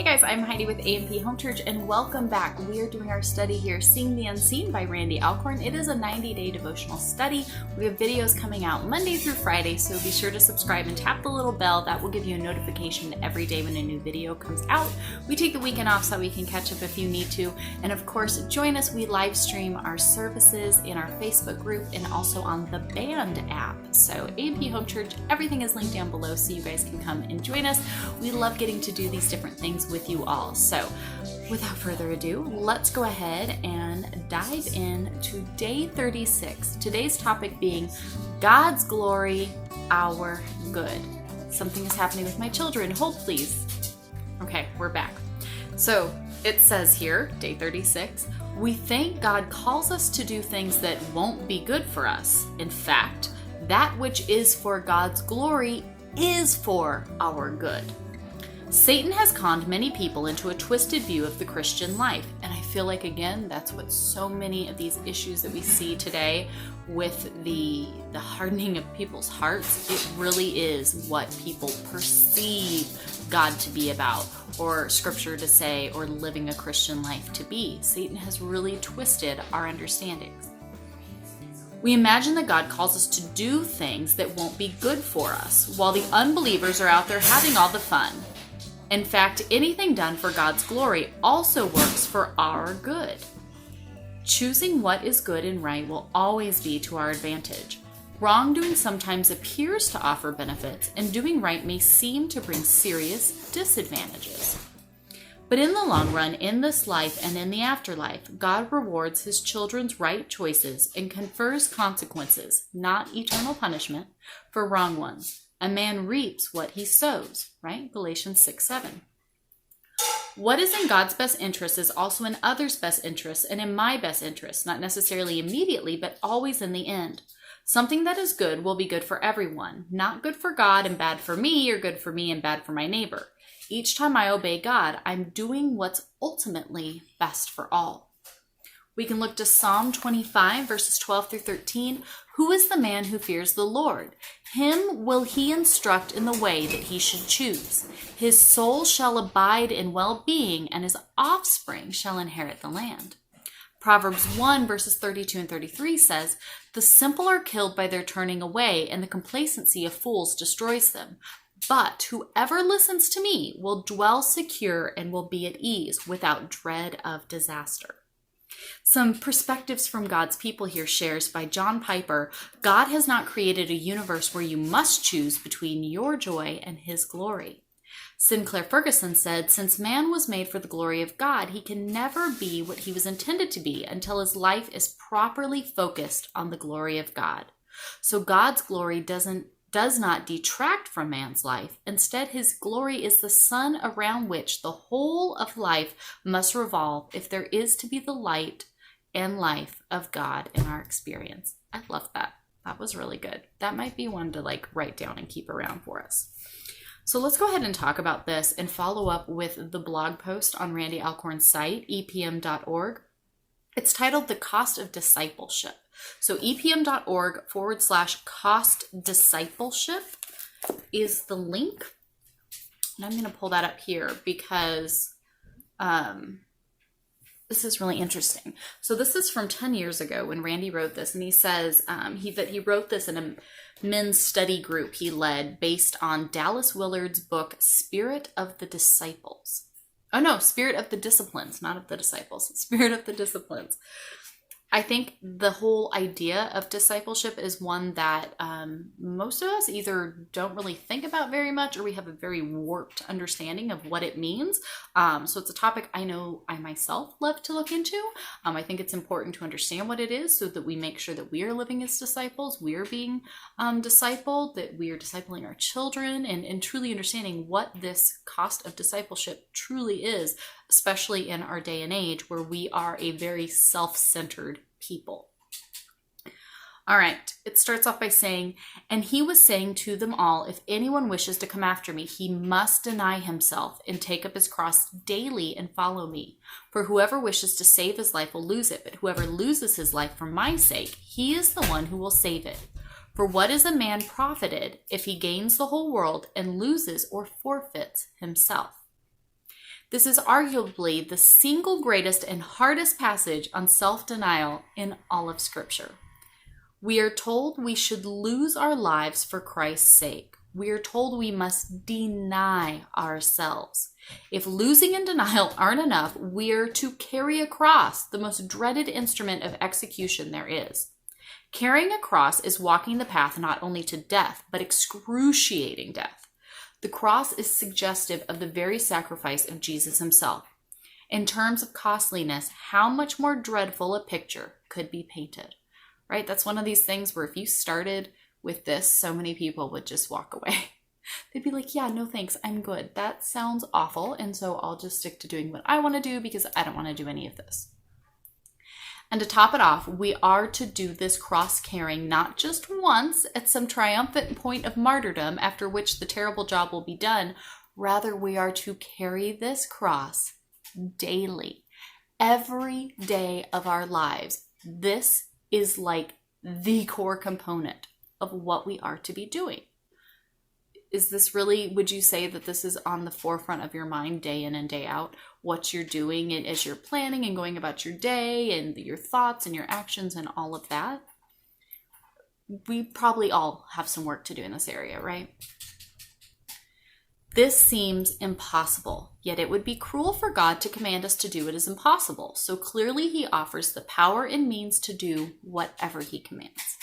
guys, I'm Heidi with A&P Home Church and welcome back. We are doing our study here, Seeing the Unseen by Randy Alcorn. It is a 90-day devotional study. We have videos coming out Monday through Friday, so be sure to subscribe and tap the little bell. That will give you a notification every day when a new video comes out. We take the weekend off so we can catch up if you need to. And of course, join us. We live stream our services in our Facebook group and also on the Band app. So A&P Home Church, everything is linked down below so you guys can come and join us. We love getting to do these different things with you all. So without further ado, let's go ahead and dive in to day 36. Today's topic being God's glory, our good. Something is happening with my children. Hold please. Okay, we're back. So it says here, day 36, we think God calls us to do things that won't be good for us. In fact, that which is for God's glory is for our good. Satan has conned many people into a twisted view of the Christian life. And I feel like, again, that's what so many of these issues that we see today with the hardening of people's hearts, it really is what people perceive God to be about, or scripture to say, or living a Christian life to be. Satan has really twisted our understandings. We imagine that God calls us to do things that won't be good for us, while the unbelievers are out there having all the fun. In fact, anything done for God's glory also works for our good. Choosing what is good and right will always be to our advantage. Wrongdoing sometimes appears to offer benefits, and doing right may seem to bring serious disadvantages. But in the long run, in this life and in the afterlife, God rewards his children's right choices and confers consequences, not eternal punishment, for wrong ones. A man reaps what he sows, right? Galatians 6:7. What is in God's best interest is also in others' best interests and in my best interest, not necessarily immediately, but always in the end. Something that is good will be good for everyone, not good for God and bad for me, or good for me and bad for my neighbor. Each time I obey God, I'm doing what's ultimately best for all. We can look to Psalm 25, verses 12 through 13. Who is the man who fears the Lord? Him will he instruct in the way that he should choose. His soul shall abide in well-being, and his offspring shall inherit the land. Proverbs 1, verses 32 and 33 says, the simple are killed by their turning away, and the complacency of fools destroys them. But whoever listens to me will dwell secure and will be at ease without dread of disaster. Some perspectives from God's people here shares by John Piper. God has not created a universe where you must choose between your joy and his glory. Sinclair Ferguson said, since man was made for the glory of God, he can never be what he was intended to be until his life is properly focused on the glory of God. So God's glory does not detract from man's life. Instead, his glory is the sun around which the whole of life must revolve if there is to be the light and life of God in our experience. I love that. That was really good. That might be one to write down and keep around for us. So let's go ahead and talk about this and follow up with the blog post on Randy Alcorn's site, epm.org. It's titled The Cost of Discipleship. So epm.org/cost discipleship is the link. And I'm going to pull that up here because this is really interesting. So this is from 10 years ago when Randy wrote this. And he says that he wrote this in a men's study group he led based on Dallas Willard's book, Spirit of the Disciples. Oh no, Spirit of the Disciplines, not of the Disciples. Spirit of the Disciplines. I think the whole idea of discipleship is one that most of us either don't really think about very much, or we have a very warped understanding of what it means. So it's a topic I know I myself love to look into. I think it's important to understand what it is so that we make sure that we are living as disciples, we are being discipled, that we are discipling our children, and truly understanding what this cost of discipleship truly is, especially in our day and age where we are a very self-centered people. All right, it starts off by saying, and he was saying to them all, if anyone wishes to come after me, he must deny himself and take up his cross daily and follow me. For whoever wishes to save his life will lose it, but whoever loses his life for my sake, he is the one who will save it. For what is a man profited if he gains the whole world and loses or forfeits himself? This is arguably the single greatest and hardest passage on self-denial in all of Scripture. We are told we should lose our lives for Christ's sake. We are told we must deny ourselves. If losing and denial aren't enough, we are to carry a cross, the most dreaded instrument of execution there is. Carrying a cross is walking the path not only to death, but excruciating death. The cross is suggestive of the very sacrifice of Jesus himself. In terms of costliness, how much more dreadful a picture could be painted? Right? That's one of these things where if you started with this, so many people would just walk away. They'd be like, yeah, no thanks, I'm good. That sounds awful, and so I'll just stick to doing what I want to do because I don't want to do any of this. And to top it off, we are to do this cross carrying not just once at some triumphant point of martyrdom after which the terrible job will be done. Rather, we are to carry this cross daily, every day of our lives. This is like the core component of what we are to be doing. Is this really, would you say that this is on the forefront of your mind day in and day out? What you're doing as you're planning and going about your day and your thoughts and your actions and all of that? We probably all have some work to do in this area, right? This seems impossible, yet it would be cruel for God to command us to do what is impossible. So clearly he offers the power and means to do whatever he commands.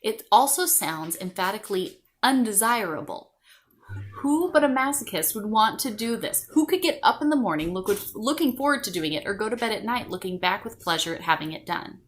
It also sounds emphatically undesirable. Who but a masochist would want to do this? Who could get up in the morning looking forward to doing it or go to bed at night looking back with pleasure at having it done?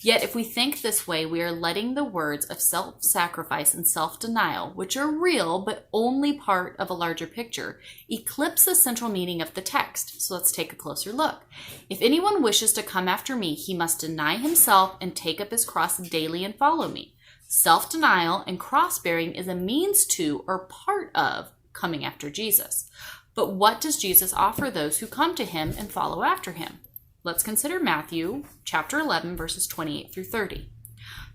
Yet if we think this way, we are letting the words of self-sacrifice and self-denial, which are real but only part of a larger picture, eclipse the central meaning of the text. So let's take a closer look. If anyone wishes to come after me, he must deny himself and take up his cross daily and follow me. Self-denial and cross-bearing is a means to or part of coming after Jesus. But what does Jesus offer those who come to him and follow after him? Let's consider Matthew chapter 11, verses 28 through 30.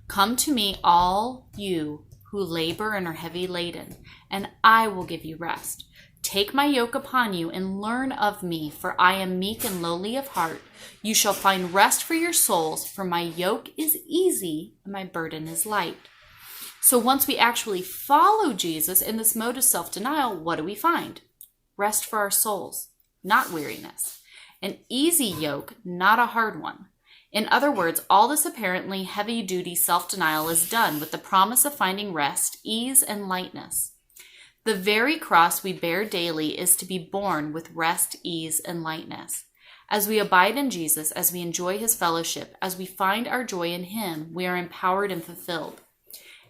Come to me, all you who labor and are heavy laden, and I will give you rest. Take my yoke upon you and learn of me, for I am meek and lowly of heart. You shall find rest for your souls, for my yoke is easy and my burden is light. So once we actually follow Jesus in this mode of self-denial, what do we find? Rest for our souls, not weariness. An easy yoke, not a hard one. In other words, all this apparently heavy-duty self-denial is done with the promise of finding rest, ease, and lightness. The very cross we bear daily is to be borne with rest, ease, and lightness. As we abide in Jesus, as we enjoy his fellowship, as we find our joy in him, we are empowered and fulfilled.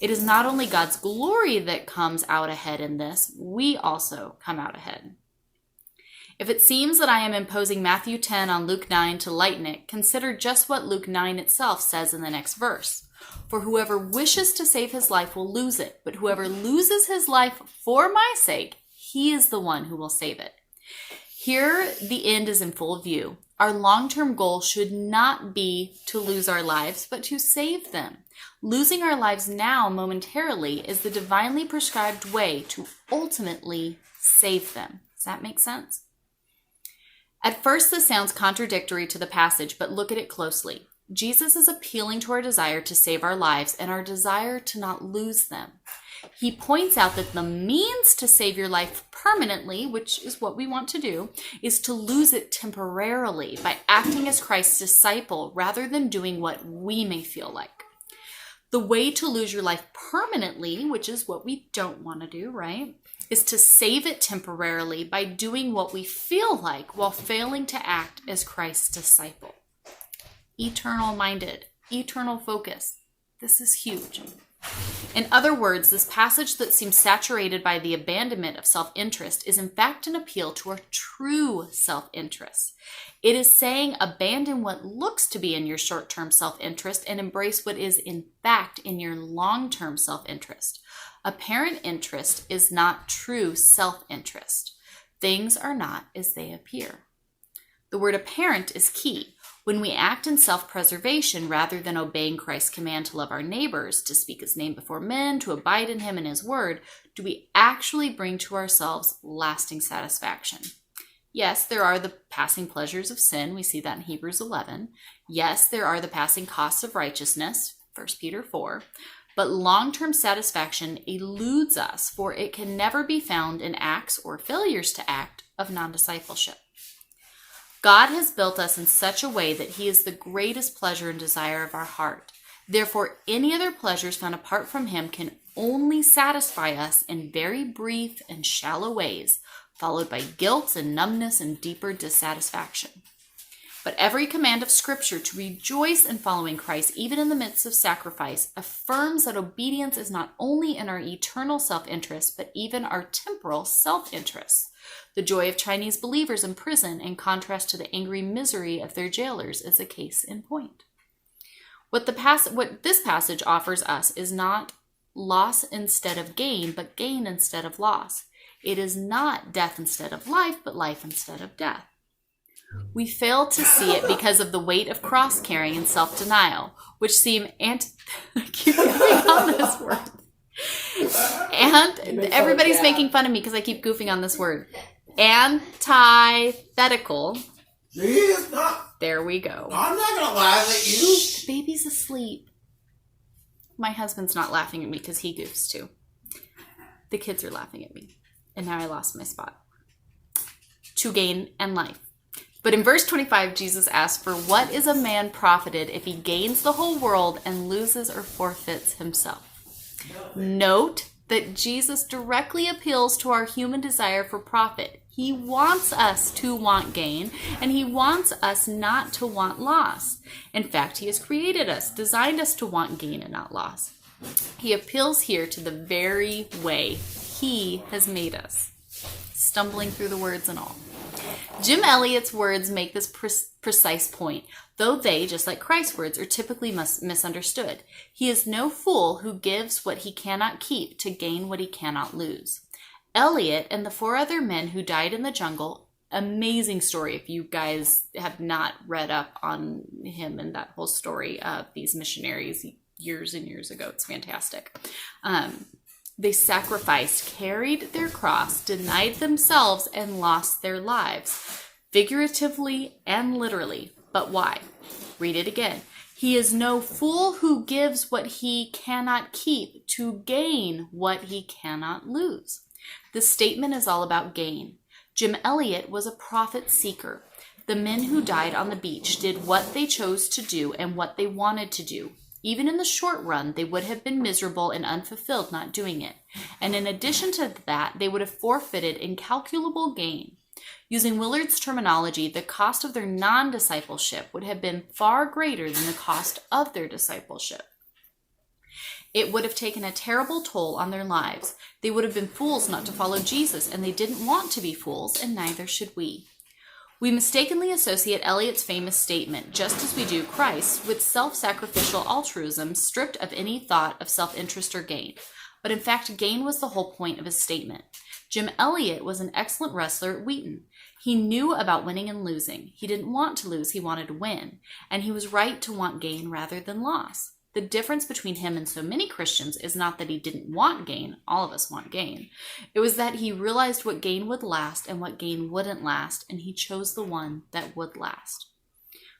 It is not only God's glory that comes out ahead in this, we also come out ahead. If it seems that I am imposing Matthew 10 on Luke 9 to lighten it, consider just what Luke 9 itself says in the next verse. For whoever wishes to save his life will lose it, but whoever loses his life for my sake, he is the one who will save it. Here, the end is in full view. Our long-term goal should not be to lose our lives, but to save them. Losing our lives now momentarily is the divinely prescribed way to ultimately save them. Does that make sense? At first, this sounds contradictory to the passage, but look at it closely. Jesus is appealing to our desire to save our lives and our desire to not lose them. He points out that the means to save your life permanently, which is what we want to do, is to lose it temporarily by acting as Christ's disciple rather than doing what we may feel like. The way to lose your life permanently, which is what we don't want to do, right, is to save it temporarily by doing what we feel like while failing to act as Christ's disciple. Eternal minded, eternal focus. This is huge. In other words, this passage that seems saturated by the abandonment of self-interest is in fact an appeal to our true self-interest. It is saying abandon what looks to be in your short-term self-interest and embrace what is in fact in your long-term self-interest. Apparent interest is not true self-interest. Things are not as they appear. The word apparent is key. When we act in self-preservation rather than obeying Christ's command to love our neighbors, to speak his name before men, to abide in him and his word, do we actually bring to ourselves lasting satisfaction? Yes, there are the passing pleasures of sin. We see that in Hebrews 11. Yes, there are the passing costs of righteousness, 1 Peter 4. But long-term satisfaction eludes us, for it can never be found in acts or failures to act of non-discipleship. God has built us in such a way that he is the greatest pleasure and desire of our heart. Therefore, any other pleasures found apart from him can only satisfy us in very brief and shallow ways, followed by guilt and numbness and deeper dissatisfaction. But every command of Scripture to rejoice in following Christ, even in the midst of sacrifice, affirms that obedience is not only in our eternal self-interest, but even our temporal self-interest. The joy of Chinese believers in prison, in contrast to the angry misery of their jailers, is a case in point. What this passage offers us is not loss instead of gain, but gain instead of loss. It is not death instead of life, but life instead of death. We fail to see it because of the weight of cross-carrying and self-denial, which seem keep goofing on this word. And everybody's making fun of me because I keep goofing on this word. Antithetical. There we go. I'm not going to laugh at you. The baby's asleep. My husband's not laughing at me because he goofs too. The kids are laughing at me. And now I lost my spot. To gain and life. But in verse 25, Jesus asks, "For what is a man profited if he gains the whole world and loses or forfeits himself?" Note that Jesus directly appeals to our human desire for profit. He wants us to want gain, and he wants us not to want loss. In fact, he has created us, designed us to want gain and not loss. He appeals here to the very way he has made us, stumbling through the words and all. Jim Elliot's words make this precise point, though they, just like Christ's words, are typically misunderstood. He is no fool who gives what he cannot keep to gain what he cannot lose. Elliot and the 4 other men who died in the jungle, amazing story if you guys have not read up on him and that whole story of these missionaries years and years ago. It's fantastic. They sacrificed, carried their cross, denied themselves, and lost their lives, figuratively and literally. But why? Read it again. He is no fool who gives what he cannot keep to gain what he cannot lose. The statement is all about gain. Jim Elliot was a profit seeker. The men who died on the beach did what they chose to do and what they wanted to do. Even in the short run, they would have been miserable and unfulfilled not doing it. And in addition to that, they would have forfeited incalculable gain. Using Willard's terminology, the cost of their non-discipleship would have been far greater than the cost of their discipleship. It would have taken a terrible toll on their lives. They would have been fools not to follow Jesus, and they didn't want to be fools, and neither should we. We mistakenly associate Eliot's famous statement, just as we do Christ, with self-sacrificial altruism stripped of any thought of self-interest or gain. But in fact, gain was the whole point of his statement. Jim Elliot was an excellent wrestler at Wheaton. He knew about winning and losing. He didn't want to lose, he wanted to win. And he was right to want gain rather than loss. The difference between him and so many Christians is not that he didn't want gain. All of us want gain. It was that he realized what gain would last and what gain wouldn't last, and he chose the one that would last.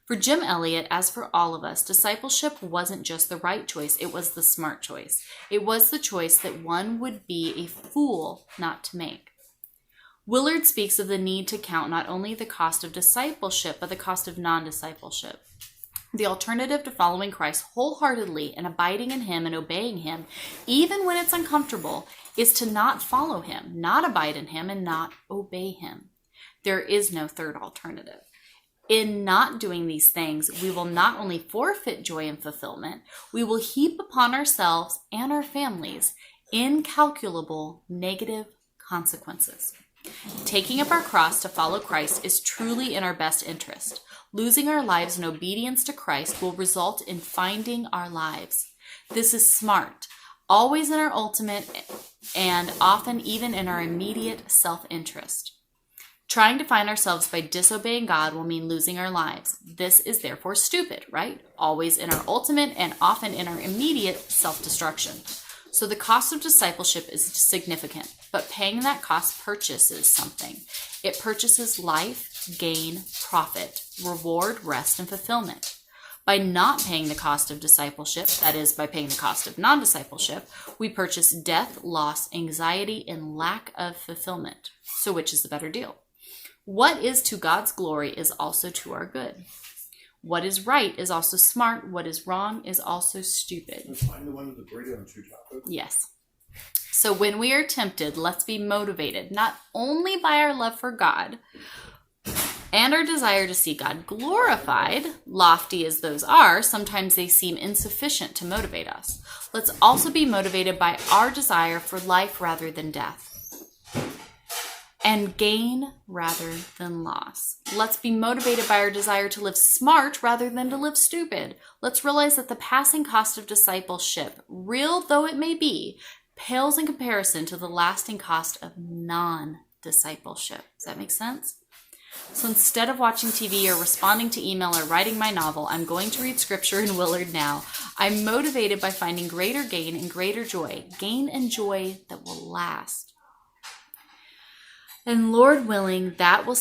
For Jim Elliot, as for all of us, discipleship wasn't just the right choice, it was the smart choice. It was the choice that one would be a fool not to make. Willard speaks of the need to count not only the cost of discipleship, but the cost of non-discipleship. The alternative to following Christ wholeheartedly and abiding in him and obeying him, even when it's uncomfortable, is to not follow him, not abide in him, and not obey him. There is no third alternative. In not doing these things, we will not only forfeit joy and fulfillment, we will heap upon ourselves and our families incalculable negative consequences. Taking up our cross to follow Christ is truly in our best interest. Losing our lives in obedience to Christ will result in finding our lives. This is smart, always in our ultimate and often even in our immediate self-interest. Trying to find ourselves by disobeying God will mean losing our lives. This is therefore stupid, right? Always in our ultimate and often in our immediate self-destruction. So the cost of discipleship is significant, but paying that cost purchases something. It purchases life, gain, profit, reward, rest, and fulfillment. By not paying the cost of discipleship, that is, by paying the cost of non-discipleship, we purchase death, loss, anxiety, and lack of fulfillment. So which is the better deal? What is to God's glory is also to our good. What is right is also smart. What is wrong is also stupid. Find the one with the burrito and 2 tacos. Yes. So when we are tempted, let's be motivated not only by our love for God and our desire to see God glorified, lofty as those are, sometimes they seem insufficient to motivate us. Let's also be motivated by our desire for life rather than death, and gain rather than loss. Let's be motivated by our desire to live smart rather than to live stupid. Let's realize that the passing cost of discipleship, real though it may be, pales in comparison to the lasting cost of non-discipleship. Does that make sense? So instead of watching TV or responding to email or writing my novel, I'm going to read scripture in Willard now. I'm motivated by finding greater gain and greater joy. Gain and joy that will last. And Lord willing, that will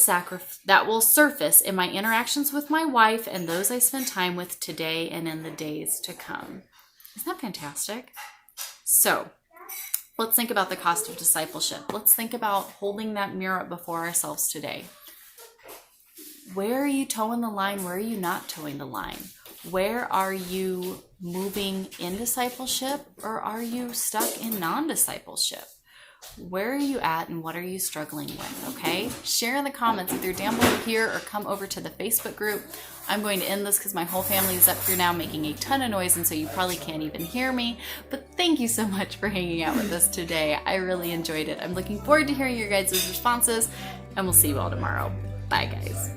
surface in my interactions with my wife and those I spend time with today and in the days to come. Isn't that fantastic? So let's think about the cost of discipleship. Let's think about holding that mirror up before ourselves today. Where are you towing the line? Where are you not towing the line? Where are you moving in discipleship, or are you stuck in non-discipleship? Where are you at and what are you struggling with? Okay, share in the comments either down below here or come over to the Facebook group. I'm going to end this because my whole family is up here now making a ton of noise, and so you probably can't even hear me. But thank you so much for hanging out with us today. I really enjoyed it. I'm looking forward to hearing your guys' responses, and we'll see you all tomorrow. Bye, guys.